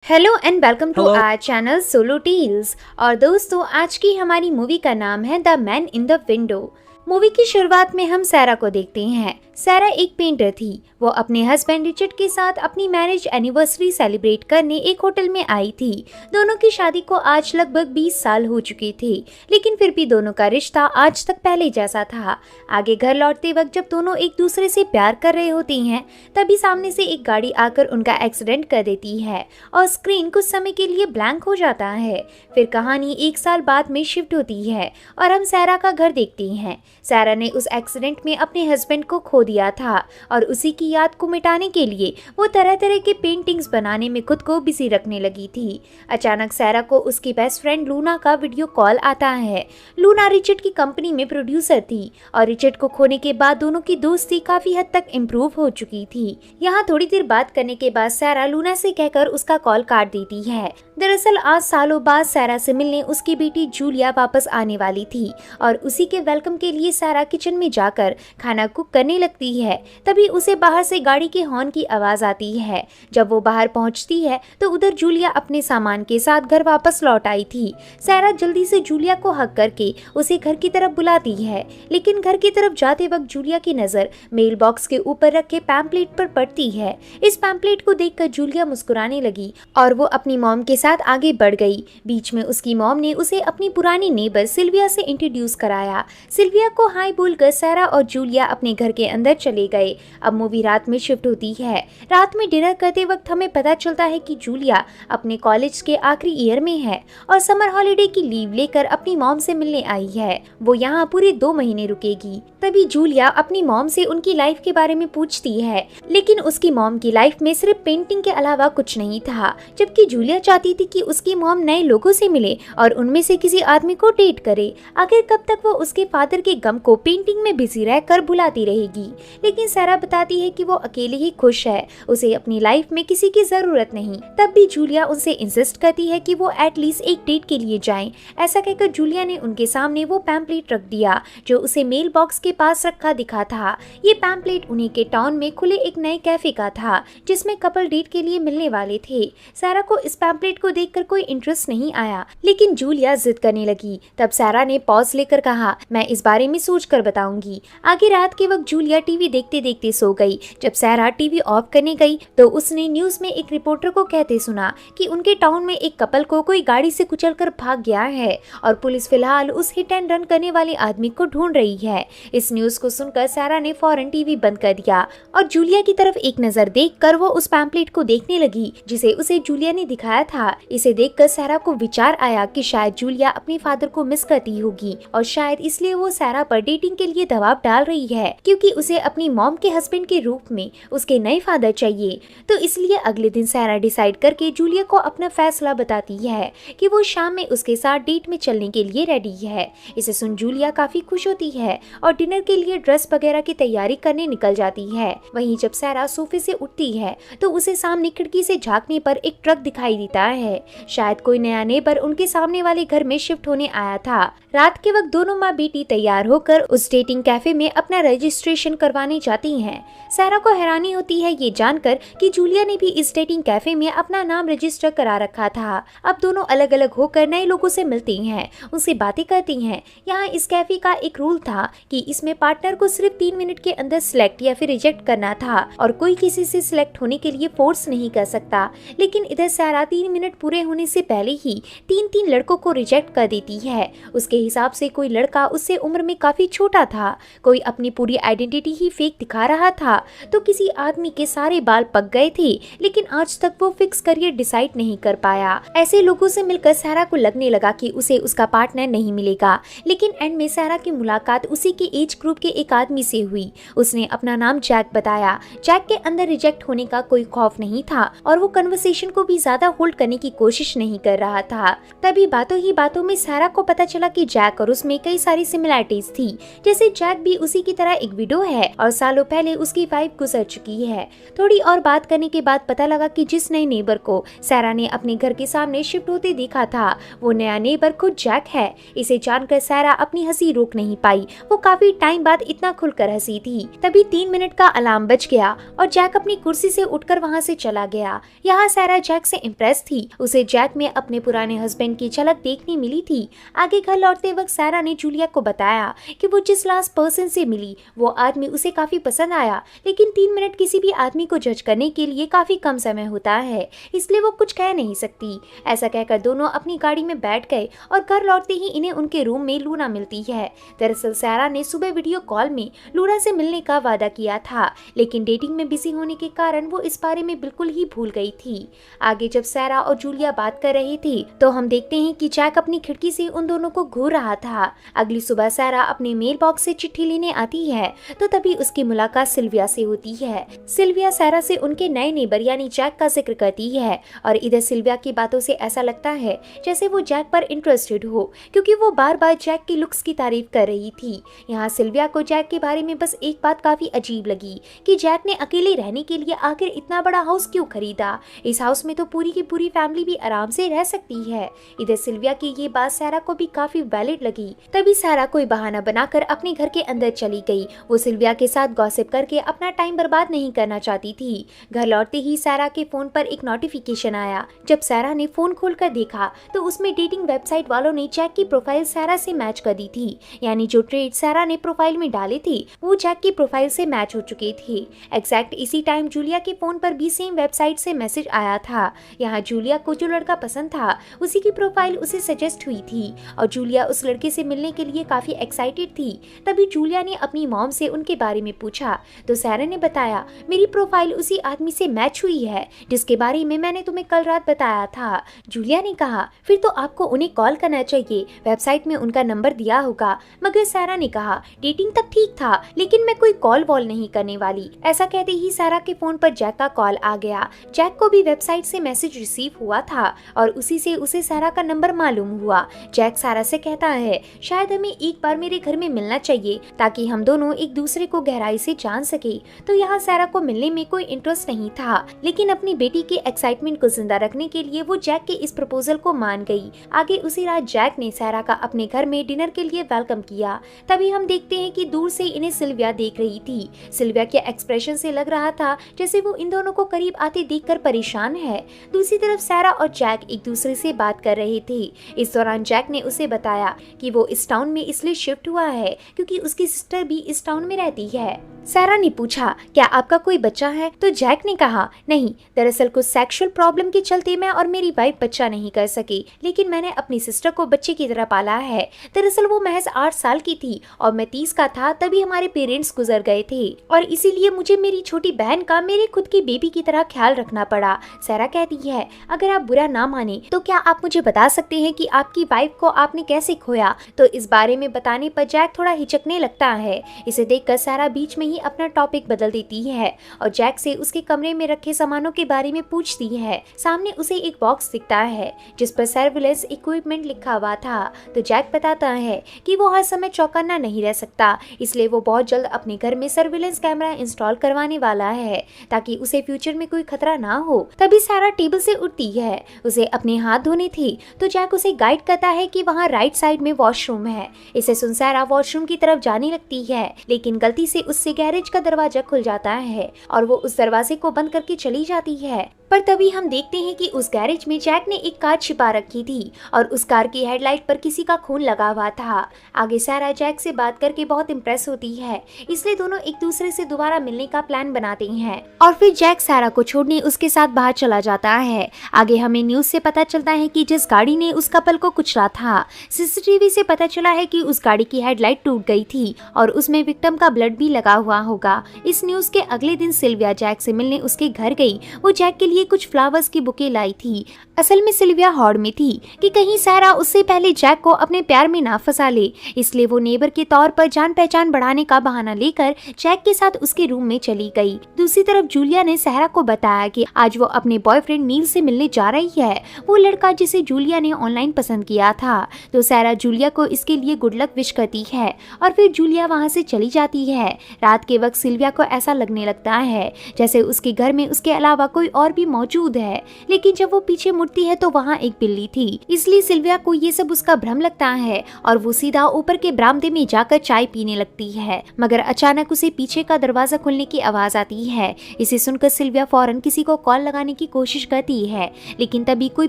Hello and welcome to hello. Our channel solo tales. और दोस्तों, आज की हमारी मूवी का नाम है the man in the window. Movie की शुरुआत में हम सैरा को देखते हैं। सैरा एक पेंटर थी। वो अपने हस्बैंड रिचर्ड के साथ अपनी मैरिज एनिवर्सरी सेलिब्रेट करने एक होटल में आई थी। दोनों की शादी को आज लगभग 20 साल हो चुके थे, लेकिन फिर भी दोनों का रिश्ता आज तक पहले जैसा था। आगे घर लौटते वक्त जब दोनों एक दूसरे से प्यार कर रहे होते हैं, तभी सामने से एक गाड़ी आकर उनका एक्सीडेंट कर देती है और स्क्रीन कुछ समय के लिए ब्लैंक हो जाता है। फिर कहानी 1 साल बाद में शिफ्ट होती है और हम सैरा का घर देखते हैं। सैरा ने उस एक्सीडेंट में अपने हस्बैंड को खो दिया था और उसी की याद को मिटाने के लिए वो तरह तरह के पेंटिंग्स बनाने में खुद को बिजी रखने लगी थी। अचानक सैरा को उसकी बेस्ट फ्रेंड लूना का वीडियो कॉल आता है। लूना रिचर्ड की कंपनी में प्रोड्यूसर थी और रिचर्ड को खोने के बाद दोनों की दोस्ती काफी हद तक इम्प्रूव हो चुकी थी। यहाँ थोड़ी देर बात करने के बाद सैरा लूना से कहकर उसका कॉल काट देती है। दरअसल आज सालों बाद सैरा से मिलने उसकी बेटी जूलिया वापस आने वाली थी और उसी के वेलकम के लिए सैरा किचन में जाकर खाना कुक करने लगती है। तभी उसे बाहर से गाड़ी के हॉर्न की आवाज आती है। जब वो बाहर पहुंचती है तो उधर जूलिया अपने सामान के साथ घर वापस लौट आई थी। सैरा जल्दी से जूलिया को हक करके उसे घर की तरफ बुलाती है, लेकिन घर की तरफ जाते वक्त जूलिया की नजर मेल बॉक्स के ऊपर रखे पैम्पलेट पर पड़ती है। इस पैम्पलेट को देखकर जूलिया मुस्कुराने लगी और वो अपनी मॉम के साथ आगे बढ़ गई। बीच में उसकी मॉम ने उसे अपनी पुरानी नेबर सिल्विया से इंट्रोड्यूस कराया। सिल्विया को हाय बोलकर सैरा और जूलिया अपने घर के अंदर चले गए। अब मूवी रात में शिफ्ट होती है। रात में डिनर करते वक्त हमें पता चलता है कि जूलिया अपने कॉलेज के आखिरी ईयर में है और समर हॉलिडे की लीव लेकर अपनी मॉम से मिलने आई है। वो यहाँ पूरे 2 महीने रुकेगी। तभी जूलिया अपनी मॉम से उनकी लाइफ के बारे में पूछती है, लेकिन उसकी मॉम की लाइफ में सिर्फ पेंटिंग के अलावा कुछ नहीं था। जबकि जूलिया चाहती थी कि उसकी मॉम नए लोगों से मिले और उनमें से किसी आदमी को डेट करे। आखिर कब तक वो उसके फादर के गम को पेंटिंग में बिजी रहकर भुलाती रहेगी। लेकिन सैरा बताती है कि वो अकेले ही खुश है, उसे अपनी लाइफ में किसी की जरूरत नहीं। तब भी जूलिया उनसे इंसिस्ट करती है कि वो एटलीस्ट एक डेट के लिए जाएं। ऐसा कहकर जूलिया ने उनके सामने वो पैम्पलेट रख दिया जो उसे मेल बॉक्स के पास रखा दिखा था। ये पैम्पलेट उन्हीं के टाउन में खुले एक नए कैफे का था जिसमें कपल डेट के लिए मिलने वाले थे। सैरा को इस पैम्पलेट को देखकर कोई इंटरेस्ट नहीं आया, लेकिन जूलिया जिद करने लगी। तब सैरा ने पॉज लेकर कहा, मैं इस बारे में सोच कर बताऊंगी। आगे रात के वक्त जूलिया टीवी देखते देखते सो गई। जब सैरा टीवी ऑफ करने गई तो उसने न्यूज में एक रिपोर्टर को कहते सुना कि उनके टाउन में एक कपल को कोई गाड़ी से कुचलकर भाग गया है और पुलिस फिलहाल उस हिट एंड रन करने वाले आदमी को ढूंढ रही है। इस न्यूज को सुनकर सैरा ने फौरन टीवी बंद कर दिया और जूलिया की तरफ एक नजर देखकर वो उस पैम्पलेट को देखने लगी जिसे उसे जूलिया ने दिखाया था। इसे देखकर सैरा को विचार आया कि शायद जूलिया अपने फादर को मिस करती होगी और शायद इसलिए वो सैरा पर डेटिंग के लिए दबाव डाल रही है, क्योंकि उसे अपनी मॉम के हस्बैंड के रूप में उसके नए फादर चाहिए। तो इसलिए अगले दिन सैरा डिसाइड करके जूलिया को अपना फैसला बताती है कि वो शाम में उसके साथ डेट में चलने के लिए रेडी है। इसे सुन जूलिया काफी खुश होती है और डिनर के लिए ड्रेस वगैरह की तैयारी करने निकल जाती है। वहीं जब सैरा सोफे से उठती है तो उसे सामने खिड़की से झांकने पर एक ट्रक दिखाई देता है। शायद कोई नया नेबर उनके सामने वाले घर में शिफ्ट होने आया था। रात के वक्त दोनों माँ बेटी तैयार होकर उस डेटिंग कैफे में अपना रजिस्ट्रेशन करवाने जाती हैं। सैरा को हैरानी होती है ये जानकर कि जूलिया ने भी इस डेटिंग कैफे में अपना नाम रजिस्टर करा रखा था। अब दोनों अलग अलग होकर नए लोगों से मिलती हैं, उनसे बातें करती हैं। यहाँ इस कैफे का एक रूल था कि इसमें पार्टनर को सिर्फ 3 मिनट के अंदर सिलेक्ट या फिर रिजेक्ट करना था और कोई किसी से सिलेक्ट होने के लिए फोर्स नहीं कर सकता। लेकिन इधर सैरा 3 मिनट पूरे होने से पहले ही 3 लड़कों को रिजेक्ट कर देती है। उसके हिसाब से कोई लड़का उससे उम्र में काफी छोटा था, कोई अपनी पूरी आइडेंटिटी ही फेक दिखा रहा था, तो किसी आदमी के सारे बाल पक गए थे लेकिन आज तक वो फिक्स करियर डिसाइड नहीं कर पाया। ऐसे लोगों से मिलकर सैरा को लगने लगा कि उसे उसका पार्टनर नहीं मिलेगा। लेकिन एंड में सैरा की मुलाकात उसी के एज ग्रुप के एक आदमी से हुई। उसने अपना नाम जैक बताया। जैक के अंदर रिजेक्ट होने का कोई खौफ नहीं था और वो कन्वर्सेशन को भी ज्यादा होल्ड करने की कोशिश नहीं कर रहा था। तभी बातों ही बातों में सैरा को पता चला कि जैक और उसमें कई सारी सिमिलरिटीज थी, जैसे जैक भी उसी की तरह एक विडो है और सालों पहले उसकी वाइफ गुजर चुकी है। थोड़ी और बात करने के बाद पता लगा कि जिस नए नेबर को सैरा ने अपने घर के सामने शिफ्ट होते देखा था, वो नया नेबर खुद जैक है। इसे जानकर सैरा अपनी हंसी रोक नहीं पाई। वो काफी टाइम बाद इतना खुलकर हंसी थी। तभी 3 मिनट का अलार्म बज गया और जैक अपनी कुर्सी से उठकर वहाँ से चला गया। यहाँ सैरा जैक से इम्प्रेस थी। उसे जैक में अपने पुराने हस्बैंड की झलक देखने मिली थी। आगे घर लौटते वक्त सैरा ने जूलिया को बताया कि वो जिस लास्ट पर्सन से मिली वो आदमी उसे काफी पसंद आया, लेकिन 3 मिनट किसी भी आदमी को जज करने के लिए काफी कम समय होता है, इसलिए वो कुछ कह नहीं सकती। ऐसा कहकर दोनों अपनी गाड़ी में बैठ गए और घर लौटते ही इन्हें उनके रूम में लूना मिलती है। दरअसल सैरा ने सुबह वीडियो कॉल में लूना से मिलने का वादा किया था, लेकिन डेटिंग में बिजी होने के कारण वो इस बारे में बिल्कुल ही भूल गई थी। आगे जब सैरा और जूलिया बात कर रही थी तो हम देखते हैं कि जैक अपनी खिड़की से उन दोनों को घूर रहा था। अगली सुबह सैरा अपने मेल बॉक्स से चिट्ठी लेने आती है तो तभी उसकी मुलाकात सिल्विया से होती है। सिल्विया सैरा से उनके नए नेबर यानी जैक का जिक्र करती है और इधर सिल्विया की बातों से ऐसा लगता है जैसे वो जैक पर इंटरेस्टेड हो, क्योंकि वो बार बार जैक की लुक्स की तारीफ कर रही थी। यहाँ सिल्विया को जैक के बारे में बस एक बात काफी अजीब लगी कि जैक ने अकेले रहने के लिए आखिर इतना बड़ा हाउस क्यों खरीदा। इस हाउस में तो पूरी की पूरी फैमिली भी आराम से रह सकती है। इधर सिल्विया की ये बात सैरा को भी काफी वैलिड लगी। तभी सैरा कोई बहाना बनाकर अपने घर के अंदर चली गई। वो सिल्विया के साथ गॉसिप करके अपना टाइम बर्बाद नहीं करना चाहती थी। घर लौटते ही सैरा के फोन पर एक नोटिफिकेशन आया। जब सैरा ने फोन खोलकर देखा तो उसमें डेटिंग वेबसाइट वालों ने जैक की प्रोफाइल सैरा से मैच कर दी थी, यानी जो ट्रेड सैरा ने प्रोफाइल में डाले थे वो जैक की प्रोफाइल से मैच हो चुके थे। एग्जैक्ट इसी टाइम जूलिया के फोन पर भी सेम वेबसाइट से मैसेज आया था। यहाँ जूलिया को जो लड़का पसंद था उसी की प्रोफाइल उसे सजेस्ट हुई थी और जूलिया उस लड़के से मिलने के लिए काफी एक्साइटेड थी। तभी जूलिया ने अपनी मॉम से उनके बारे में पूछा तो सैरा ने बताया, मेरी प्रोफाइल उसी आदमी से मैच हुई है जिसके बारे में मैंने तुम्हें कल रात बताया था। जूलिया ने कहा, फिर तो आपको उन्हें कॉल करना चाहिए, वेबसाइट में उनका नंबर दिया होगा। मगर सैरा ने कहा, डेटिंग तक ठीक था लेकिन मैं कोई कॉल वॉल नहीं करने वाली। ऐसा कहते ही सैरा के फोन पर जैक का कॉल आ गया। जैक को भी वेबसाइट से मैसेज रिसीव हुआ था और उसी से उसे सैरा का नंबर मालूम हुआ। जैक सैरा से कहता है, शायद हमें एक बार मेरे घर में मिलना चाहिए ताकि हम दोनों एक दूसरे को गहराई से जान सके। तो यहाँ सैरा को मिलने में कोई इंटरेस्ट नहीं था, लेकिन अपनी बेटी के एक्साइटमेंट को जिंदा रखने के लिए वो जैक के इस प्रपोजल को मान गई। आगे उसी रात जैक ने सैरा का अपने घर में डिनर के लिए वेलकम किया। तभी हम देखते हैं कि दूर से इन्हें सिल्विया देख रही थी। सिल्विया के एक्सप्रेशन से लग रहा था जैसे वो इन दोनों को करीब आते देखकर परेशान है। दूसरी तरफ सैरा और जैक एक दूसरे से बात कर रहे थे। इस दौरान जैक ने उसे बताया कि वो इस टाउन में इसलिए शिफ्ट हुआ है क्योंकि उसकी सिस्टर भी इस टाउन में रहती है। सैरा ने पूछा, क्या आपका कोई बच्चा है? तो जैक ने कहा, नहीं, दरअसल कुछ सेक्सुअल प्रॉब्लम के चलते मैं और मेरी वाइफ बच्चा नहीं कर सकी, लेकिन मैंने अपनी सिस्टर को बच्चे की तरह पाला है। दरअसल वो महज 8 साल की थी और मैं 30 का था तभी हमारे पेरेंट्स गुजर गए थे और इसीलिए मुझे मेरी छोटी बहन का मेरे खुद की बेबी की तरह ख्याल रखना पड़ा। सैरा कहती है, अगर आप बुरा ना माने तो क्या आप मुझे बता सकते हैं कि आपकी वाइफ को आपने कैसे खोया? तो इस बारे में बताने पर जैक थोड़ा हिचकने लगता है। इसे देखकर सैरा बीच में ही अपना टॉपिक बदल देती है और जैक से उसके कमरे में रखे सामानों के बारे में पूछती है। सामने उसे एक बॉक्स दिखता है जिस पर सर्विलेंस इक्विपमेंट लिखा हुआ था। तो जैक बताता है कि वो हर समय चौकन्ना नहीं रह सकता, इसलिए वो बहुत जल्द अपने घर में सर्विलेंस कैमरा इंस्टॉल करवाने वाला है ताकि उसे फ्यूचर में कोई खतरा ना हो। तभी सैरा टेबल से उठती है, उसे अपने हाथ धोने थे तो जैक उसे गाइड करता है कि वहाँ राइट साइड में वॉशरूम है। इसे सुन सैरा वॉशरूम की तरफ जाने लगती है, लेकिन गलती से उससे गैरेज का दरवाजा खुल जाता है और वो उस दरवाजे को बंद करके चली जाती है। पर तभी हम देखते हैं कि उस गैरेज में जैक ने एक कार छिपा रखी थी और उस कार की हेडलाइट पर किसी का खून लगा हुआ था। आगे सैरा जैक से बात करके बहुत इम्प्रेस होती है, इसलिए दोनों एक दूसरे से दोबारा मिलने का प्लान बनाते हैं और फिर जैक सैरा को छोड़ने उसके साथ बाहर चला जाता है। आगे हमें न्यूज से पता चलता है कि जिस गाड़ी ने उस कपल को कुचला था, सीसीटीवी से पता चला है कि उस गाड़ी की हेडलाइट टूट गई थी और उसमें विक्टिम का ब्लड भी लगा हुआ होगा। इस न्यूज के अगले दिन सिल्विया जैक से मिलने उसके घर गई। वो जैक के लिए लिए कुछ फ्लावर्स की बुके लाई थी। असल में सिल्विया हॉड में थी कि कहीं सैरा उससे पहले जैक को अपने प्यार में ना फंसा ले, इसलिए वो नेबर के तौर पर जान पहचान बढ़ाने का बहाना लेकर जैक के साथ उसके रूम में चली गई। दूसरी तरफ जूलिया ने सैरा को बताया कि आज वो अपने बॉयफ्रेंड नील से मिलने जा रही है, वो लड़का जिसे जूलिया ने ऑनलाइन पसंद किया था। तो सैरा जूलिया को इसके लिए गुड लक विश करती है और फिर जूलिया वहाँ से चली जाती है। रात के वक्त सिल्विया को ऐसा लगने लगता है जैसे उसके घर में उसके अलावा कोई और भी मौजूद है, लेकिन जब वो पीछे मुड़ती है तो वहाँ एक बिल्ली थी, इसलिए सिल्विया को ये सब उसका भ्रम लगता है और वो सीधा ऊपर के बरामदे में जाकर चाय पीने लगती है। मगर अचानक उसे पीछे का दरवाजा खुलने की आवाज आती है। इसे सुनकर सिल्विया फौरन किसी को कॉल लगाने की कोशिश करती है, लेकिन तभी कोई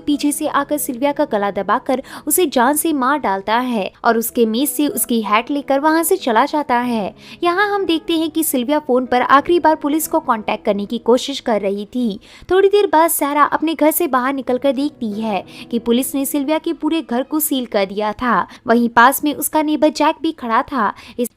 पीछे से आकर सिल्विया का गला दबाकर उसे जान से मार डालता है और उसके मेज से उसकी हैट लेकर वहाँ से चला जाता है। यहाँ हम देखते हैं कि सिल्विया फोन पर आखिरी बार पुलिस को कांटेक्ट करने की कोशिश कर रही थी। थोड़ी देर बाद सैरा अपने घर से बाहर निकलकर देखती है कि पुलिस ने सिल्विया के पूरे घर को सील कर दिया था। वहीं पास में उसका नेबर जैक भी खड़ा था।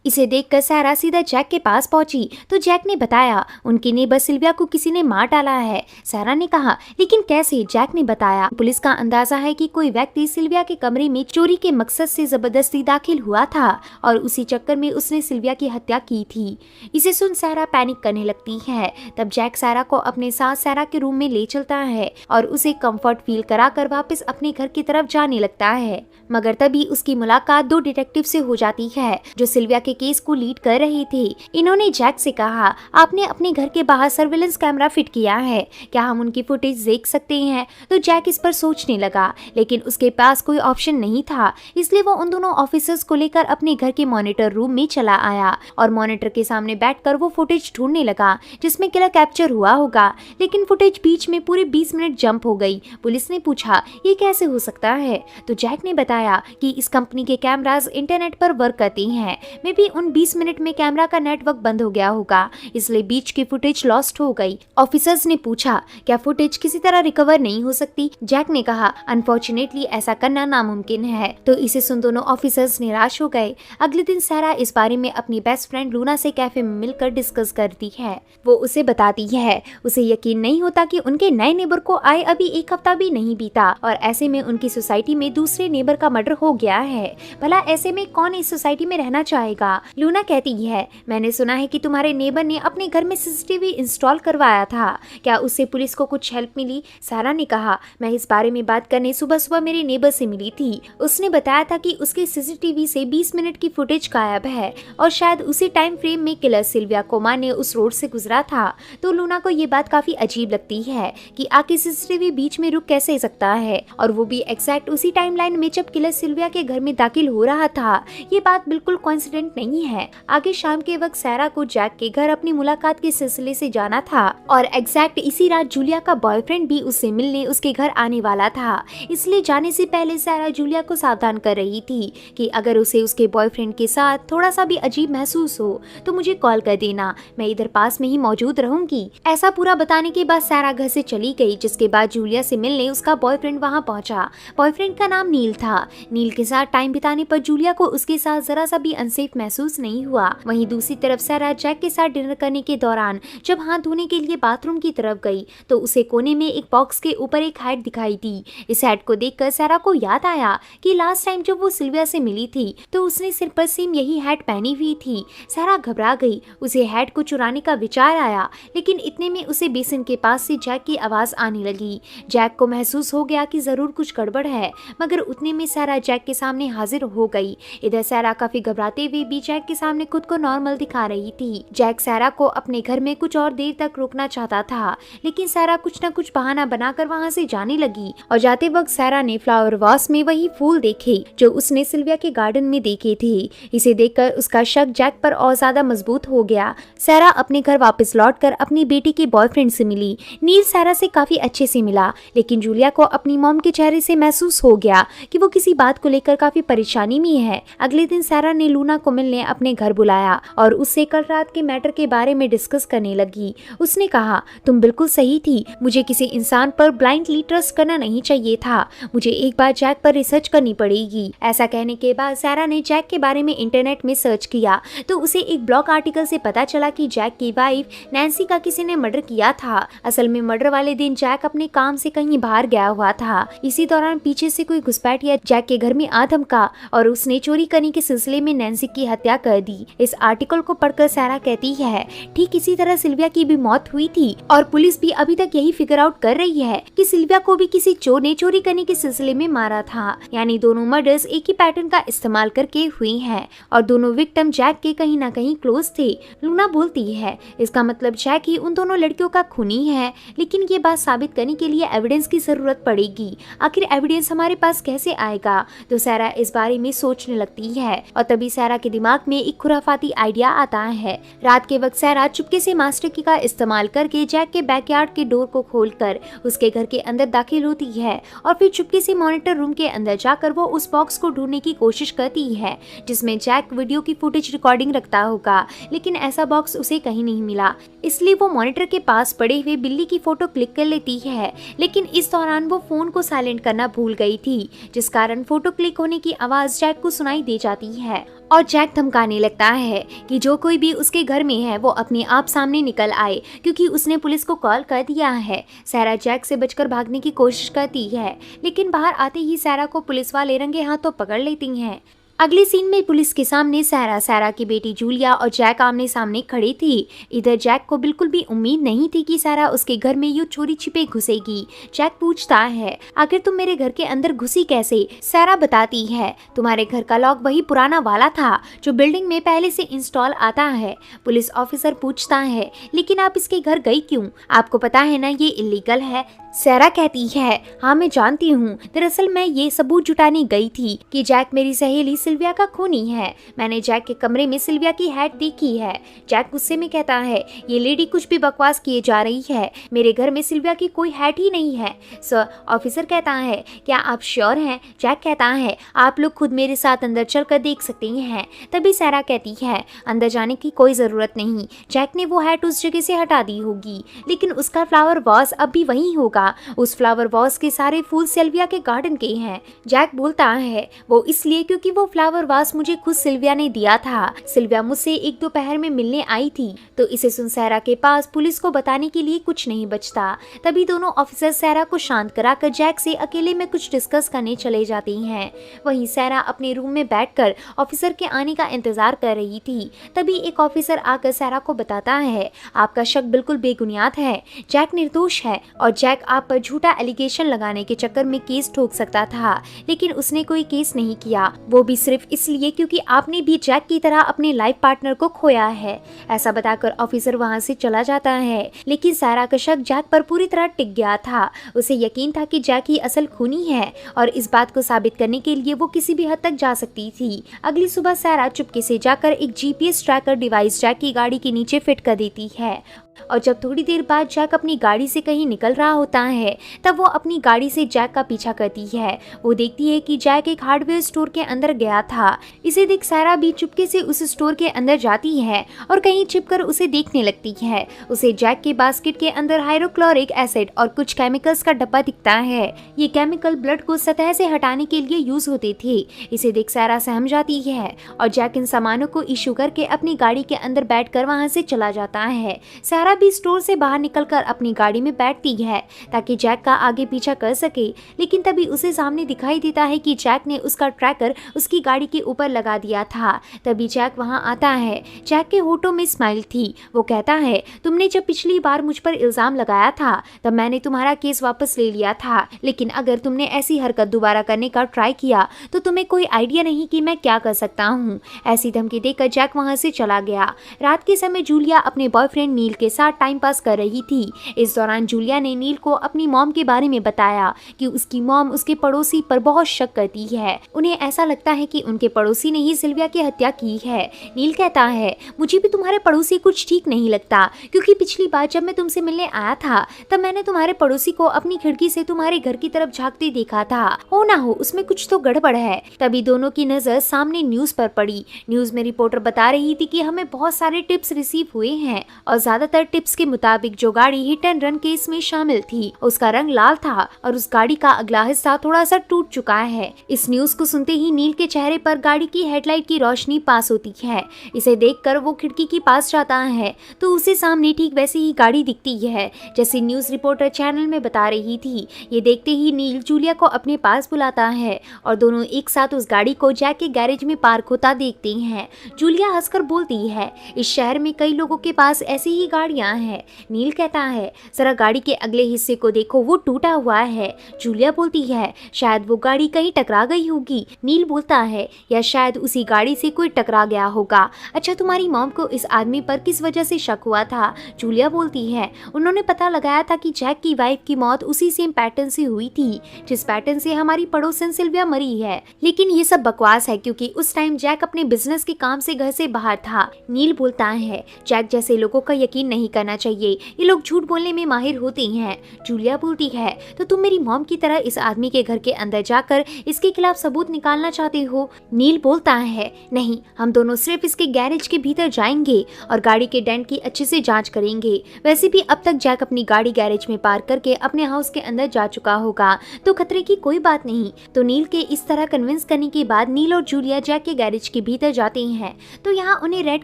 इसे देखकर सैरा सीधा जैक के पास पहुंची तो जैक ने बताया उनके नेबर सिल्विया को किसी ने मार डाला है। सैरा ने कहा लेकिन कैसे? जैक ने बताया पुलिस का अंदाजा है कि कोई व्यक्ति सिल्विया के कमरे में चोरी के मकसद से जबरदस्ती दाखिल हुआ था और उसी चक्कर में उसने सिल्विया की हत्या की थी। इसे सुन सैरा पैनिक करने लगती है। तब जैक सैरा को अपने साथ सैरा के रूम में ले चलता है और उसे कंफर्ट फील कराकर वापस अपने घर की तरफ जाने लगता है। मगर तभी उसकी मुलाकात दो डिटेक्टिव से हो जाती है जो सिल्विया के केस को लीड कर रहे थे। इन्होंने जैक से कहा आपने अपने घर के बाहर सर्विलेंस कैमरा फिट किया है, क्या हम उनकी फुटेज देख सकते हैं? तो जैक इस पर सोचने लगा, लेकिन उसके पास कोई ऑप्शन नहीं था, इसलिए वो उन दोनों ऑफिसर्स को लेकर अपने घर के मॉनिटर रूम में चला आया और मॉनिटर के सामने बैठकर वो फुटेज ढूंढने लगा जिसमें किलर कैप्चर हुआ होगा। लेकिन फुटेज बीच में पूरे 20 मिनट जंप हो गई। पुलिस ने पूछा ये कैसे हो सकता है? तो जैक ने बताया कि इस कंपनी के कैमरास इंटरनेट पर वर्क करते हैं, मे बी उन 20 मिनट में कैमरा का नेटवर्क बंद हो गया होगा, इसलिए बीच की फुटेज लॉस्ट हो गई। ऑफिसर्स ने पूछा क्या फुटेज किसी तरह रिकवर नहीं हो सकती? जैक ने कहा अनफॉर्चुनेटली ऐसा करना नामुमकिन है। तो इसे सुन दोनों ऑफिसर्स निराश हो गए। अगले दिन सैरा इस बारे में अपनी बेस्ट फ्रेंड लूना से कैफे में मिलकर डिस्कस करती है। वो उसे बताती है उसे यकीन नहीं होता कि उनके नए नेबर को आए अभी एक हफ्ता भी नहीं बीता और ऐसे में उनकी सोसाइटी में दूसरे नेबर का मर्डर हो गया है। भला ऐसे में कौन इस सोसाइटी में रहना चाहेगा? लूना कहती है मैंने सुना है कि तुम्हारे नेबर ने अपने घर में सीसीटीवी इंस्टॉल करवाया था, क्या उससे पुलिस को कुछ हेल्प मिली? सारा ने कहा मैं इस बारे में बात करने सुबह सुबह मेरे नेबर से मिली थी। उसने बताया था कि उसके सीसीटीवी से 20 मिनट की फुटेज गायब है और शायद उसी टाइम फ्रेम में किलर सिल्विया को मारने उस रोड से गुजरा था। तो लूना को ये बात काफी अजीब लगती है कि आखिर सीसीटीवी बीच में रुक कैसे सकता है और वो भी एग्जैक्ट उसी टाइमलाइन में जब किलर सिल्विया के घर में दाखिल हो रहा था। ये बात बिल्कुल कोइंसिडेंट नहीं है। आगे शाम के वक्त सैरा को जैक के घर अपनी मुलाकात के सिलसिले से जाना था और एग्जैक्ट इसी रात जूलिया का बॉयफ्रेंड भी उससे मिलने उसके घर आने वाला था, इसलिए जाने से पहले सैरा जूलिया को सावधान कर रही थी कि अगर उसे उसके बॉयफ्रेंड के साथ थोड़ा सा भी अजीब महसूस हो तो मुझे कॉल कर देना, मैं इधर पास में ही मौजूद रहूंगी। ऐसा पूरा बताने के बाद सैरा घर से चली गई, जिसके बाद जूलिया से मिलने उसका बॉयफ्रेंड वहाँ पहुंचा। बॉयफ्रेंड का नाम नील था। नील के साथ टाइम बिताने पर जूलिया को उसके साथ जरा सा भी अनसेफ महसूस नहीं हुआ। वहीं दूसरी तरफ सैरा जैक के साथ डिनर करने के दौरान जब हाथ धोने के लिए बाथरूम की तरफ गई तो उसे कोने में एक बॉक्स के ऊपर एक हैट दिखाई दी। इस हैट को देखकर सैरा को याद आया कि लास्ट टाइम जब वो सिल्विया से मिली थी तो उसने सिर पर सेम यही हैट पहनी हुई थी। सैरा घबरा गई, उसे हैट को चुराने का विचार आया, लेकिन इतने में उसे बेसिन के पास से जैक की आवाज आने लगी। जैक को महसूस हो गया कि जरूर कुछ गड़बड़ है, मगर उतने में सैरा जैक के सामने हाजिर हो गई। इधर सैरा काफी घबराते हुए भी जैक के सामने खुद को नॉर्मल दिखा रही थी। जैक सैरा को अपने घर में कुछ और देर तक रोकना चाहता था, लेकिन सैरा कुछ न कुछ बहाना बनाकर वहाँ से जाने लगी और जाते वक्त सैरा ने फ्लावर वास में वही फूल देखे जो उसने सिल्विया के गार्डन में देखे थे। इसे देखकर उसका शक जैक पर और ज्यादा मजबूत हो गया। सैरा अपने घर वापस लौटकर अपनी बेटी के बॉयफ्रेंड से मिली। नील सैरा से काफी अच्छे से मिला, लेकिन जूलिया को अपनी मॉम के चेहरे से महसूस हो गया कि वो किसी बात को लेकर काफी परेशानी में है। अगले दिन सैरा ने लूना को मिलने अपने घर बुलाया और उससे कल रात के मैटर के बारे में डिस्कस करने लगी। उसने कहा तुम बिल्कुल सही थी, मुझे किसी इंसान पर ब्लाइंडली ट्रस्ट करना नहीं चाहिए था, मुझे एक बार जैक पर रिसर्च करनी पड़ेगी। ऐसा कहने के बाद सैरा ने जैक के बारे में इंटरनेट में सर्च किया तो उसे एक ब्लॉग आर्टिकल से पता चला कि जैक की वाइफ नैन्सी का किसी ने मर्डर किया था। असल में में मर्डर वाले दिन जैक अपने काम से कहीं बाहर गया हुआ था। इसी दौरान पीछे से कोई घुसपैठिया जैक के घर में आ धमका और उसने चोरी करने के सिलसिले में नैन्सी की हत्या कर दी। इस आर्टिकल को पढ़कर सारा कहती है ठीक इसी तरह सिल्विया की भी मौत हुई थी और पुलिस भी अभी तक यही फिगर आउट कर रही है कि सिल्विया को भी किसी चोर ने चोरी करने के सिलसिले में मारा था। यानी दोनों मर्डर्स एक ही पैटर्न का इस्तेमाल करके हुई हैं और दोनों विक्टिम जैक के कहीं ना कहीं क्लोज थे। लूना बोलती है इसका मतलब जैक ही उन दोनों लड़कियों का खूनी है, लेकिन ये बात साबित करने के लिए एविडेंस की जरूरत पड़ेगी। आखिर एविडेंस हमारे पास कैसे आएगा? तो सारा इस बारे में सोचने लगती है और तभी सारा के दिमाग में एक खुराफाती आइडिया आता है। रात के वक्त सारा चुपके से मास्टर की का इस्तेमाल करके जैक के बैकयार्ड के डोर को खोलकर उसके घर के अंदर दाखिल होती है और फिर चुपके से मॉनिटर रूम के अंदर जाकर वो उस बॉक्स को ढूंढने की कोशिश करती है जिसमें जैक वीडियो की फुटेज रिकॉर्डिंग रखता होगा, लेकिन ऐसा बॉक्स उसे कहीं नहीं मिला। इसलिए वो मॉनिटर के पास पड़े हुए बिल्ली की फोटो क्लिक कर लेती है, लेकिन इस दौरान वो फोन को साइलेंट करना भूल गई थी, जिस कारण फोटो क्लिक होने की आवाज जैक को सुनाई दे जाती है और जैक धमकाने लगता है कि जो कोई भी उसके घर में है वो अपने आप सामने निकल आए क्योंकि उसने पुलिस को कॉल कर दिया है। सारा जैक से बचकर भागने की कोशिश करती है, लेकिन बाहर आते ही सारा को पुलिस वाले रंगे हाथों पकड़ लेती हैं। अगले सीन में पुलिस के सामने सारा की बेटी जूलिया और जैक आमने सामने खड़ी थी। इधर जैक को बिल्कुल भी उम्मीद नहीं थी कि सारा उसके घर में यूं चोरी छिपे घुसेगी। जैक पूछता है आखिर तुम मेरे घर के अंदर घुसी कैसे? सारा बताती है तुम्हारे घर का लॉक वही पुराना वाला था जो बिल्डिंग में पहले से इंस्टॉल आता है। पुलिस ऑफिसर पूछता है लेकिन आप इसके घर गई क्यों? आपको पता है ना ये इलीगल है। सारा कहती है हाँ मैं जानती हूँ, दरअसल मैं ये सबूत जुटाने गई थी कि जैक मेरी सहेली सिल्विया का खूनी है। मैंने जैक के कमरे में सिल्विया की हैट देखी है। जैक गुस्से में कहता है ये लेडी कुछ भी बकवास किए जा रही है, मेरे घर में सिल्विया की कोई हैट ही नहीं है। सर ऑफिसर कहता है क्या आप श्योर हैं? जैक कहता है आप लोग खुद मेरे साथ अंदर चल कर देख सकते हैं। तभी सारा कहती है अंदर जाने की कोई जरूरत नहीं, जैक ने वो हैट उस जगह से हटा दी होगी, लेकिन उसका फ्लावर वॉस अब भी वही होगा। उस फ्लावर वॉस के सारे फूल सिल्विया के गार्डन के हैं। जैक बोलता है वो इसलिए क्योंकि वो फ्लावर वॉस मुझे खुद सिल्विया ने दिया था। सिल्विया मुझसे एक दोपहर में मिलने आई थी। तो इसे सुन सारा के पास पुलिस को बताने के लिए कुछ नहीं बचता। तभी दोनों ऑफिसर सारा को शांत कराकर जैक से अकेले में कुछ डिस्कस करने चले जाती हैं। वहीं सारा अपने रूम में बैठकर ऑफिसर के आने का इंतजार कर रही थी। तभी एक ऑफिसर आकर सारा को बताता है आपका शक बिल्कुल बेबुनियाद है, जैक निर्दोष है और जैक आप पर झूठा एलिगेशन लगाने के चक्कर में केस ठोक सकता था, लेकिन उसने कोई केस नहीं किया, वो भी सिर्फ इसलिए क्योंकि आपने भी जैक की तरह अपने लाइफ पार्टनर को खोया है। ऐसा बताकर ऑफिसर वहां से चला जाता है, लेकिन सारा का शक जैक पर पूरी तरह टिक गया था। उसे यकीन था कि जैक ही असल खूनी है और इस बात को साबित करने के लिए वो किसी भी हद तक जा सकती थी। अगली सुबह सारा चुपके से जाकर एक जीपीएस ट्रैकर डिवाइस जैक की गाड़ी के नीचे फिट कर देती है और जब थोड़ी देर बाद जैक अपनी गाड़ी से कहीं निकल रहा होता है तब वो अपनी गाड़ी से जैक का पीछा करती है। वो देखती है कि जैक एक हार्डवेयर स्टोर के अंदर गया था। इसे देख सारा भी चुपके से उस स्टोर के अंदर जाती है और कहीं छिपकर उसे देखने लगती है। उसे जैक के बास्केट के अंदर हाइड्रोक्लोरिक एसिड और कुछ केमिकल्स का डब्बा दिखता है। ये केमिकल ब्लड को सतह से हटाने के लिए यूज होते थे। इसे देख सारा सहम जाती है और जैक इन सामानों को इशू करके अपनी गाड़ी के अंदर बैठकर वहां से चला जाता है। सारा भी स्टोर से बाहर निकलकर अपनी गाड़ी में बैठती है ताकि जैक का आगे पीछा कर सके, लेकिन तभी उसे सामने दिखाई देता है कि जैक ने उसका ट्रैकर उसकी गाड़ी के ऊपर लगा दिया था। तभी जैक वहां आता है। जैक के होठों में स्माइल थी। वो कहता है तुमने जब पिछली बार मुझ पर इल्जाम लगाया था तब मैंने तुम्हारा केस वापस ले लिया था, लेकिन अगर तुमने ऐसी हरकत दोबारा करने का ट्राई किया तो तुम्हें कोई आइडिया नहीं कि मैं क्या कर सकता हूँ। ऐसी धमकी देकर जैक वहां से चला गया। रात के समय जूलिया अपने बॉयफ्रेंड नील के साथ टाइम पास कर रही थी। इस दौरान जूलिया ने नील को अपनी मॉम के बारे में बताया कि उसकी मॉम उसके पड़ोसी पर बहुत शक करती है। उन्हें ऐसा लगता है कि उनके पड़ोसी ने ही सिल्विया की हत्या की है। नील कहता है मुझे भी तुम्हारे पड़ोसी कुछ ठीक नहीं लगता, क्योंकि पिछली बार जब मैं तुमसे मिलने आया था तब मैंने तुम्हारे पड़ोसी को अपनी खिड़की से तुम्हारे घर की तरफ झांकते देखा था। हो ना हो उसमें कुछ तो गड़बड़ है। तभी दोनों की नजर सामने न्यूज पर पड़ी। न्यूज में रिपोर्टर बता रही थी कि हमें बहुत सारे टिप्स रिसीव हुए हैं और ज्यादातर ऑफिसर टिप्स के मुताबिक जो गाड़ी हिट एंड रन केस में शामिल थी उसका रंग लाल था और उस गाड़ी का अगला हिस्सा थोड़ा सा टूट चुका है। इस न्यूज को सुनते ही नील के चेहरे पर गाड़ी की हेडलाइट की रोशनी पास होती है। इसे देखकर वो खिड़की के पास जाता है तो उसे सामने ठीक वैसी ही गाड़ी दिखती है जैसे न्यूज रिपोर्टर चैनल में बता रही थी। ये देखते ही नील जूलिया को अपने पास बुलाता है और दोनों एक साथ उस गाड़ी को जैक के गैरेज में पार्क होता देखते हैं। जूलिया हंसकर बोलती है, इस शहर में कई लोगों के पास ऐसी ही गाड़ियां हैं। नील कहता है, जरा गाड़ी के अगले हिस्से को देखो, वो टूटा हुआ है। जूलिया बोलती है, शायद वो गाड़ी कहीं टकरा गई होगी। नील बोलता है, या शायद उसी गाड़ी से कोई टकरा गया होगा। अच्छा, तुम्हारी मॉम को इस आदमी पर किस वजह से शक हुआ था? जूलिया बोलती है, उन्होंने पता लगाया था कि जैक की वाइफ की मौत उसी सेम पैटर्न से हुई थी जिस पैटर्न से हमारी पड़ोसन सिल्विया मरी है। लेकिन ये सब बकवास है क्योंकि उस टाइम जैक अपने बिजनेस के काम से घर से बाहर था। नील बोलता है, जैक जैसे लोगों का यकीन नहीं करना चाहिए, ये लोग झूठ बोलने में माहिर होते हैं। जूलिया बोलती है, तो तुम मेरी मॉम की तरह इस आदमी के घर के अंदर जाकर इसके खिलाफ सबूत निकालना चाहते हो? नील बोलता है, नहीं, हम दोनों सिर्फ इसके गैरेज के भीतर जाएंगे और गाड़ी के डेंट की अच्छे से जांच करेंगे। वैसे भी अब तक जैक अपनी गाड़ी गैरेज में पार्क करके अपने हाउस के अंदर जा चुका होगा, तो खतरे की कोई बात नहीं। तो नील के इस तरह कन्विंस करने के बाद नील और जूलिया जैक के गैरेज के भीतर जाते हैं तो यहाँ उन्हें रेड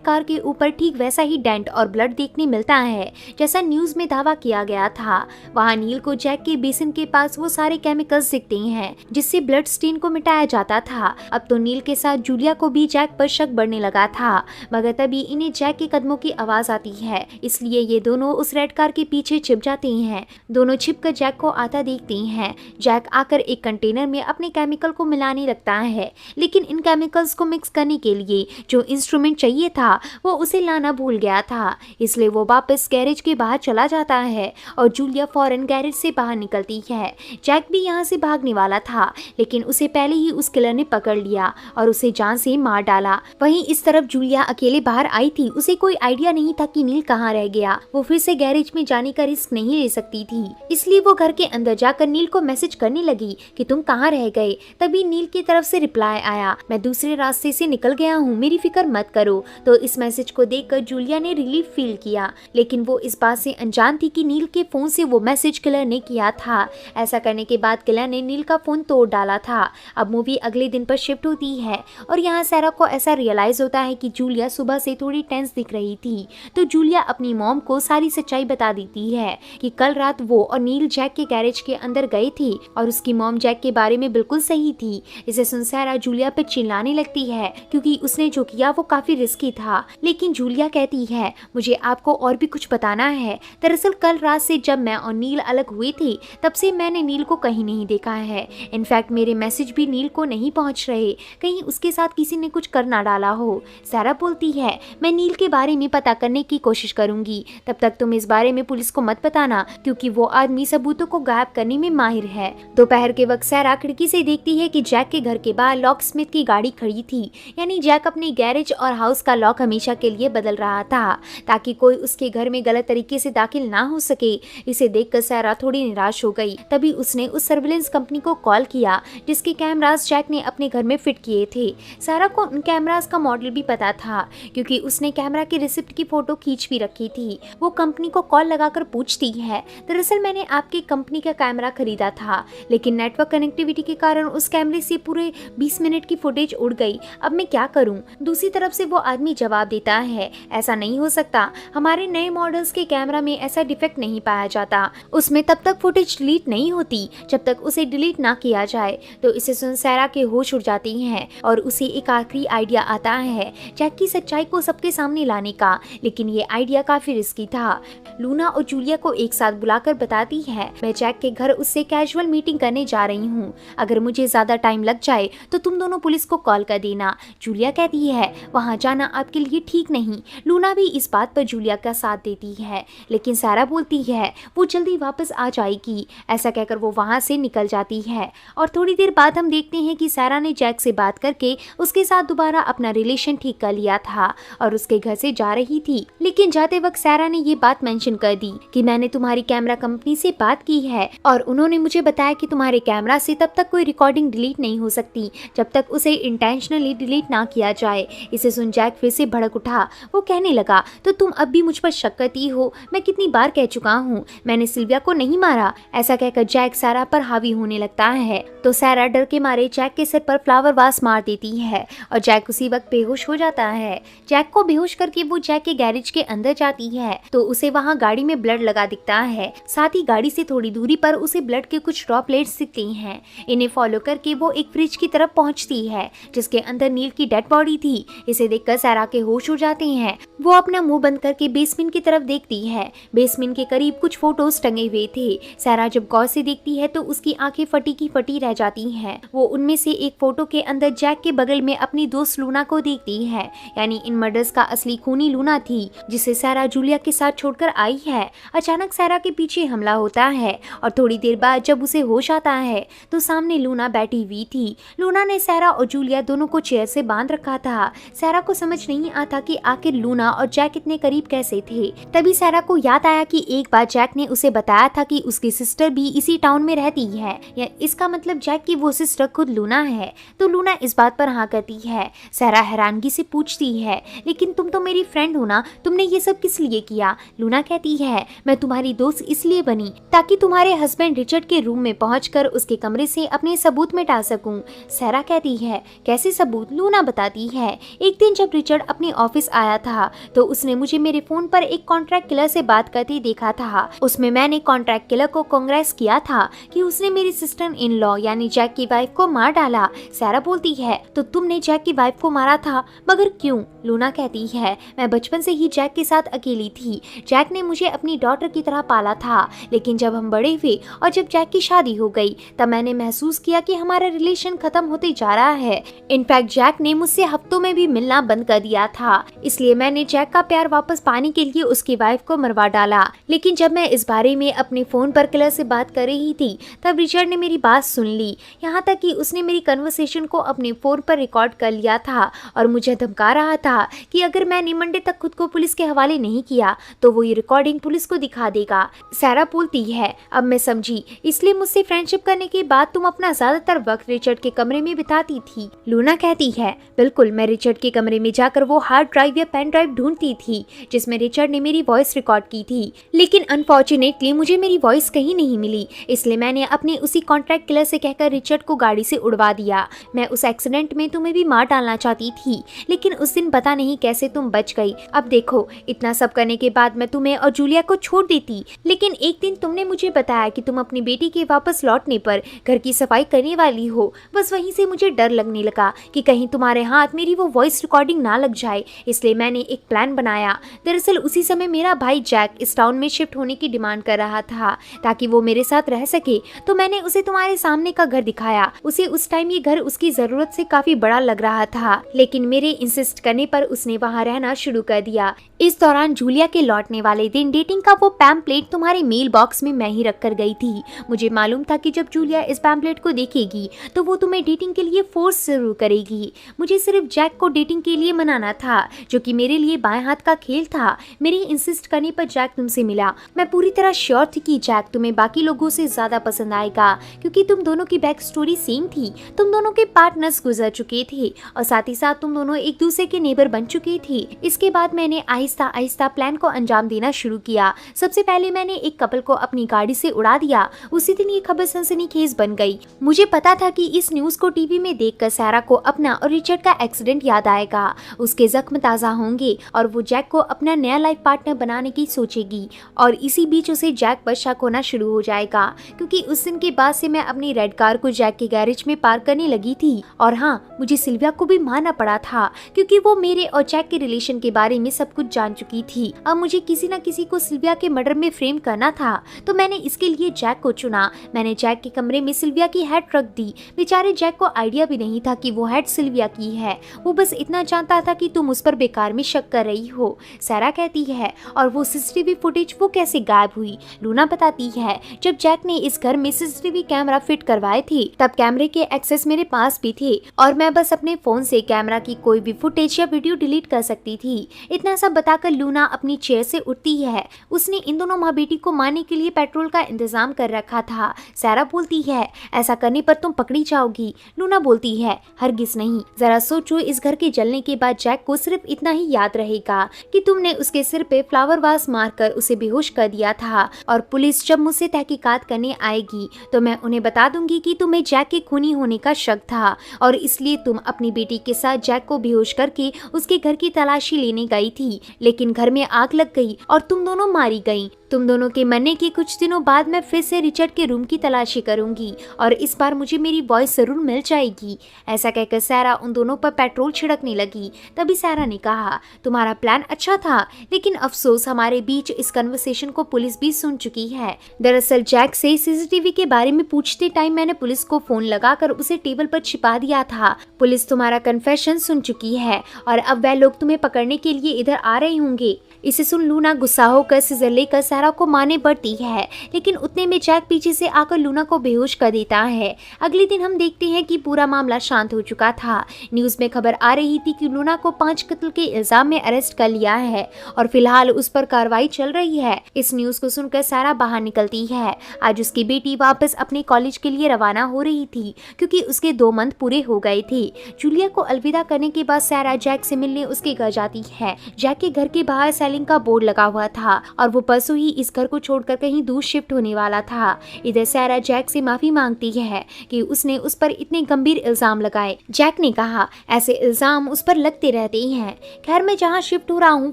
कार के ऊपर ठीक वैसा ही डेंट और ब्लड देखने मिलता है जैसा न्यूज में दावा किया गया था। वहाँ नील को जैक के बेसिन के पास वो सारे केमिकल्स दिखते हैं जिससे ब्लड स्टेन को मिटाया जाता था। अब तो नील के साथ जूलिया को भी जैक पर शक बढ़ने लगा था, मगर तभी इन्हें जैक के कदमों की आवाज आती है, इसलिए ये दोनों उस रेड कार के पीछे छिप जाते हैं। दोनों छिपकर जैक को आता देखते हैं। जैक आकर एक कंटेनर में अपने केमिकल को मिलाने लगता है, लेकिन इन केमिकल्स को मिक्स करने के लिए जो इंस्ट्रूमेंट चाहिए था वो उसे लाना भूल गया था, इसलिए वो वापस गैरेज के बाहर चला जाता है और जूलिया फौरन गैरेज से बाहर निकलती है। जैक भी यहाँ से भागने वाला था, लेकिन उसे पहले ही उस किलर ने पकड़ लिया और उसे जान से मार डाला। वहीं इस तरफ जूलिया अकेले बाहर आई थी, उसे कोई आइडिया नहीं था कि नील कहाँ रह गया। वो फिर से गैरेज में जाने का रिस्क नहीं ले सकती थी, इसलिए वो घर के अंदर जाकर नील को मैसेज करने लगी कि तुम कहाँ रह गए। तभी नील की तरफ से रिप्लाई आया, मैं दूसरे रास्ते से निकल गया हूँ, मेरी फिक्र मत करो। तो इस मैसेज को देखकर जूलिया ने रिलीफ फील किया, लेकिन वो इस बात से अनजान थी कि नील के फोन से वो मैसेज किलर ने किया था। ऐसा करने के बाद किलर ने नील का फोन तोड़ डाला था। अब मूवी अगले दिन पर शिफ्ट होती है और यहाँ सैरा को ऐसा रियलाइज होता है कि जूलिया सुबह से थोड़ी टेंस दिख रही थी। तो जूलिया अपनी मॉम को सारी सच्चाई बता देती है कि कल रात वो और नील जैक के गैरेज के अंदर गए थे और उसकी मॉम जैक के बारे में बिल्कुल सही थी। इसे सुन सैरा जूलिया पे चिल्लाने लगती है क्योंकि उसने जो किया वो काफी रिस्की था, लेकिन जूलिया कहती है, मुझे आपको और भी कुछ बताना है। दरअसल कल रात से जब मैं और नील अलग हुए थे तब से मैंने नील को कहीं नहीं देखा है। इनफैक्ट मेरे मैसेज भी नील को नहीं पहुंच रहे, कहीं उसके साथ किसी ने कुछ कर ना डाला हो। सैरा बोलती है, मैं नील के बारे में पता करने की कोशिश करूंगी, तब तक तुम इस बारे में पुलिस को मत बताना क्योंकि वो आदमी सबूतों को गायब करने में माहिर है। दोपहर के वक्त सैरा खिड़की से देखती है कि जैक के घर के बाहर लॉक स्मिथ की गाड़ी खड़ी थी, यानी जैक अपने गैरेज और हाउस का लॉक हमेशा के लिए बदल रहा था ताकि कोई उसके घर में गलत तरीके से दाखिल ना हो सके। इसे देखकर सैरा थोड़ी निराश हो गई। तभी उसने उस सर्विलेंस कंपनी को कॉल किया जिसके कैमरास जैक ने अपने घर में फिट किए थे। सैरा को उन कैमरास का मॉडल भी पता था क्योंकि उसने कैमरा की रिसिप्ट की फोटो खींच भी रखी थी। वो कंपनी को कॉल लगाकर पूछती है, दरअसल मैंने आपकी कंपनी का कैमरा खरीदा था, लेकिन नेटवर्क कनेक्टिविटी के कारण उस कैमरे से पूरे 20 मिनट की फुटेज उड़ गई। अब मैं क्या करूं? दूसरी तरफ से वो आदमी जवाब देता है, ऐसा नहीं हो सकता, हमारे नए मॉडल्स के कैमरा में ऐसा डिफेक्ट नहीं पाया जाता, उसमें तब तक फुटेज डिलीट नहीं होती जब तक उसे डिलीट ना किया जाए। तो इसे सुन सैरा के होश उड़ जाती हैं और उसे एक आखिरी आइडिया आता है जैक की सच्चाई को सबके सामने लाने का, लेकिन ये आइडिया काफी रिस्की था। लूना और जूलिया को एक साथ बुलाकर बताती है, मैं जैक के घर उससे कैजुअल मीटिंग करने जा रही हूँ, अगर मुझे ज्यादा टाइम लग जाए तो तुम दोनों पुलिस को कॉल कर देना। जूलिया कहती है, वहाँ जाना आपके लिए ठीक नहीं। लूना भी इस बात पर जूलिया का साथ देती है, लेकिन सैरा बोलती है वो जल्दी वापस आ जाएगी। ऐसा कहकर वो वहाँ से निकल जाती है और थोड़ी देर बाद हम देखते हैं कि सैरा ने जैक से बात करके उसके साथ दोबारा अपना रिलेशन ठीक कर लिया था और उसके घर से जा रही थी। लेकिन जाते वक्त सैरा ने ये बात मेंशन कर दी कि मैंने तुम्हारी कैमरा कंपनी से बात की है और उन्होंने मुझे बताया कि तुम्हारे कैमरा से तब तक कोई रिकॉर्डिंग डिलीट नहीं हो सकती जब तक उसे इंटेंशनली डिलीट ना किया जाए। इसे सुन जैक फिर से भड़क उठा। वो कहने लगा, तो तुम अब भी मुझ पर पर शक करती हो? मैं कितनी बार कह चुका हूँ, मैंने सिल्विया को नहीं मारा। ऐसा कहकर जैक सैरा पर हावी होने लगता है तो सैरा डर के मारे जैक के सिर पर फ्लावर वास मार देती है और जैक उसी वक्त बेहोश हो जाता है। जैक को बेहोश करके वो जैक के गैरेज के अंदर जाती है तो उसे वहाँ गाड़ी में ब्लड लगा दिखता है। साथ ही गाड़ी से थोड़ी दूरी पर उसे ब्लड के कुछ ड्रॉपलेट्स दिखती हैं। इन्हें फॉलो करके वो एक फ्रिज की तरफ पहुंचती है जिसके अंदर नील की डेड बॉडी थी। इसे देखकर सैरा के होश हो जाते हैं। वो अपना मुंह बंद करके बेसमेंट की तरफ देखती है। बेसमेंट के करीब कुछ फोटोज टंगे हुए थे। सैरा जब गौर से देखती है तो उसकी आंखें फटी की फटी रह जाती हैं। वो उनमें से एक फोटो के अंदर जैक के बगल में अपनी दोस्त लूना को देखती है, यानी इन मर्डर्स का असली खूनी लूना थी जिसे सैरा जूलिया के साथ छोड़कर आई है। अचानक सैरा के पीछे हमला होता है और थोड़ी देर बाद जब उसे होश आता है तो सामने लूना बैठी हुई थी। लूना ने सैरा और जूलिया दोनों को चेयर से बांध रखा था। सैरा को समझ नहीं आता कि आखिर लूना और जैक इतने करीब कैसे थे। तभी सैरा को याद आया कि एक बार जैक ने उसे बताया था कि उसकी सिस्टर भी इसी टाउन में रहती है, या इसका मतलब जैक की वो सिस्टर खुद लूना है। तो लूना इस बात पर हाँ करती है। सैरा हैरानगी से पूछती है, लेकिन तुम तो मेरी फ्रेंड हो ना, तुमने ये सब किस लिए किया? लूना कहती है, मैं तुम्हारी दोस्त इसलिए बनी ताकि तुम्हारे हस्बैंड रिचर्ड के रूम में पहुंचकर उसके कमरे से अपने सबूत मिटा सकूं। सैरा कहती है, कैसे सबूत? लूना बताती है, एक दिन जब रिचर्ड अपने ऑफिस आया था तो उसने मुझे मेरे फोन पर एक कॉन्ट्रैक्ट किलर से बात करते देखा था। उसमें मैंने कॉन्ट्रैक्ट किलर को कांग्रेस किया था कि उसने मेरी सिस्टर इन लॉ यानी जैक की वाइफ को मार डाला। सैरा बोलती है, तो तुमने जैक की वाइफ को मारा था, मगर क्यों? लूना कहती है, मैं बचपन से ही जैक के साथ अकेली थी। जैक ने मुझे अपनी डॉटर की तरह पाला था, लेकिन जब हम बड़े हुए और जब जैक की शादी हो गई तब मैंने महसूस किया कि हमारा रिलेशन खत्म होते जा रहा है। इनफैक्ट जैक ने मुझसे हफ्तों में भी मिलना बंद कर दिया था, इसलिए मैंने जैक का प्यार वापस पाने के लिए उसकी वाइफ को मरवा डाला। लेकिन जब मैं इस बारे में अपने फोन पर किलर से बात कर रही थी तब रिचर्ड ने मेरी बात सुन ली, यहाँ तक कि उसने मेरी कन्वर्सेशन को अपने फोन पर रिकॉर्ड कर लिया था और मुझे धमका रहा था कि अगर मैंने मंडे तक खुद को पुलिस के हवाले नहीं किया तो वो ये रिकॉर्डिंग पुलिस को दिखा देगा। सैरा बोलती है, अब मैं समझी, इसलिए मुझसे फ्रेंडशिप करने के बाद तुम अपना ज्यादातर वक्त रिचर्ड के कमरे में बिताती थी। लूना कहती है, बिल्कुल, मैं रिचर्ड के कमरे में जाकर वो हार्ड ड्राइव या पेन ड्राइव ढूंढती थी जिसमें रिचर्ड ने मेरी वॉइस रिकॉर्ड की थी, लेकिन अनफॉर्चुनेटली मुझे मेरी वॉइस कहीं नहीं मिली, इसलिए मैंने अपने उसी कॉन्ट्रैक्ट किलर से कहकर रिचर्ड को गाड़ी से उड़वा दिया। मैं उस एक्सीडेंट में तुम्हें भी मार डालना चाहती थी, लेकिन उस दिन पता नहीं कैसे तुम बच गई। अब देखो, इतना सब करने के बाद मैं तुम्हें और जूलिया को छोड़ देती, लेकिन एक दिन तुमने मुझे बताया कि तुम अपनी बेटी के वापस लौटने पर घर की सफाई करने वाली हो। बस वहीं से मुझे डर लगने लगा कि कहीं तुम्हारे हाथ मेरी वो वॉइस रिकॉर्डिंग ना लग जाए, इसलिए मैंने एक प्लान बनाया। दरअसल उसी समय मेरा भाई जैक इस टाउन में शिफ्ट होने की डिमांड कर रहा था ताकि वो मेरे साथ रह सके, तो मैंने उसे तुम्हारे सामने का घर दिखाया। उसे उस टाइम ये घर उसकी जरूरत से काफी बड़ा लग रहा था, लेकिन मेरे इंसिस्ट करने पर उसने वहाँ रहना शुरू कर दिया। इस दौरान जूलिया के लौटने वाले दिन डेटिंग का वो पैम्पलेट तुम्हारे मेल बॉक्स में मैं ही रख कर गई थी। मुझे मालूम था कि जब जूलिया इस पैम्पलेट को देखेगी तो वो तुम्हें डेटिंग के लिए फोर्स जरूर करेगी। मुझे सिर्फ जैक को डेटिंग के लिए मनाना था, जो कि मेरे लिए बाएं हाथ का खेल था। मेरे इंसिस्ट करने पर जैक तुमसे मिला। मैं पूरी तरह श्योर थी कि जैक तुम्हें बाकी लोगों से ज्यादा पसंद आएगा, क्योंकि तुम दोनों की बैक स्टोरी सेम थी। तुम दोनों के पार्टनर्स गुजर चुके थे और साथ ही साथ तुम दोनों एक दूसरे के नेबर बन चुके थे। इसके बाद मैंने आहिस्ता आहिस्ता प्लान को अंजाम देना शुरू किया। सबसे पहले मैंने एक कपल को अपनी गाड़ी से उड़ा दिया। उसी दिन ये खबर सनसनीखेज बन गई। मुझे पता था कि इस न्यूज को टीवी में देखकर सैरा को अपना और रिचर्ड का एक्सीडेंट याद आएगा, उसके जख्म ताजा होंगे और वो जैक को अपना नया लाइफ पार्टनर बनाने की सोचेगी। और इसी बीच उसे जैक पर शक होना शुरू हो जाएगा, क्योंकि उस दिन के बाद से मैं अपनी रेड कार को जैक के गैरेज में पार्क करने लगी थी। और हाँ, मुझे सिल्विया को भी मारना पड़ा था, क्योंकि वो मेरे और जैक के रिलेशन के बारे में सब कुछ जान चुकी थी। अब मुझे किसी न किसी को सिल्विया के मर्डर में फ्रेम करना था, तो मैंने इसके लिए जैक को चुना। मैंने जैक के कमरे में सिल्विया की हेड रख दी। बेचारे जैक को आइडिया भी नहीं था कि वो हेड सिल्विया की है। वो बस इतना जानता था कि तुम उस पर बेकार में शक कर रही हो। सैरा कहती है, और वो सीसीटीवी फुटेज वो कैसे गायब हुई? लूना बताती है, जब जैक ने इस घर में सीसीटीवी कैमरा फिट करवाए थे तब कैमरे के एक्सेस मेरे पास भी थे और मैं बस अपने फोन से कैमरा की कोई भी फुटेज या वीडियो डिलीट कर सकती थी। इतना सब बताकर लूना अपनी चेयर से उठती है। उसने इन दोनों माँ बेटी को मारने के लिए पेट्रोल का इंतजाम कर रखा था। सैरा बोलती है, ऐसा करने पर तुम पकड़ी जाओगी। लूना बोलती है, हरगिज नहीं। जरा सोचो, इस घर के जलने के बाद जैक को सिर्फ इतना ही याद रहेगा कि तुमने उसके उसके सिर पे फ्लावर वास मारकर उसे बेहोश कर दिया था। और पुलिस जब मुझसे तहकीकात करने आएगी तो मैं उन्हें बता दूंगी कि तुम्हें जैक के खूनी होने का शक था और इसलिए तुम अपनी बेटी के साथ जैक को बेहोश करके उसके घर की तलाशी लेने गई थी, लेकिन घर में आग लग गई और तुम दोनों मारी गई। तुम दोनों के मरने के कुछ दिनों बाद मैं फिर से रिचर्ड के रूम की तलाशी करूंगी और इस बार मुझे मेरी वॉइस जरूर मिल जाएगी। ऐसा कहकर सारा उन दोनों पर पेट्रोल छिड़कने लगी। तभी सारा ने कहा, तुम्हारा प्लान अच्छा था, लेकिन अफसोस हमारे बीच इस कन्वर्सेशन को पुलिस भी सुन चुकी है। दरअसल जैक से सीसीटीवी के बारे में पूछते टाइम मैंने पुलिस को फोन लगाकर उसे टेबल पर छिपा दिया था। पुलिस तुम्हारा कन्फेशन सुन चुकी है और अब वह लोग तुम्हें पकड़ने के लिए इधर आ रहे होंगे। इसे सुन लूना गुस्सा होकर सीजर लेकर सारा को मारने बढ़ती है, लेकिन उतने में जैक पीछे से आकर लूना को बेहोश कर देता है। अगले दिन हम देखते हैं कि पूरा मामला शांत हो चुका था। न्यूज में खबर आ रही थी कि लूना को 5 कत्ल के इल्जाम में अरेस्ट कर लिया है और फिलहाल उस पर कार्रवाई चल रही है। इस न्यूज को सुनकर सारा बाहर निकलती है। आज उसकी बेटी वापस अपने कॉलेज के लिए रवाना हो रही थी क्योंकि उसके 2 मंथ पूरे हो गए थे। जूलिया को अलविदा करने के बाद सारा जैक से मिलने उसके घर जाती है। जैक के घर के बाहर सेलिंग का बोर्ड लगा हुआ था और वो परसों ही इस घर को छोड़कर कहीं दूर शिफ्ट होने वाला था। इधर सारा जैक से माफी मांगती है कि उसने उस पर इतने गंभीर इल्जाम लगाए। जैक ने कहा, ऐसे इल्जाम उस पर लगते रहते हैं। खैर मैं जहाँ शिफ्ट हो रहा हूँ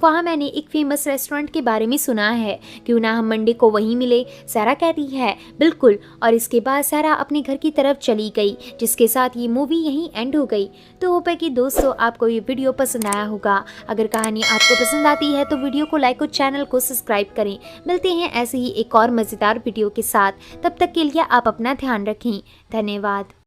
वहाँ मैंने एक फेमस रेस्टोरेंट के बारे में सुना है, क्यों ना हम मंडे को वहीं मिले। सारा कहती है बिल्कुल, और इसके बाद सारा अपने घर की तरफ चली गई, जिसके साथ ये मूवी यहीं एंड हो गई। तो होप है कि दोस्तों आपको ये वीडियो पसंद आया होगा। अगर कहानी आपको पसंद आती है तो वीडियो को लाइक और चैनल को सब्सक्राइब करें। मिलते हैं ऐसे ही एक और मजेदार वीडियो के साथ, तब तक के लिए आप अपना ध्यान रखें। धन्यवाद।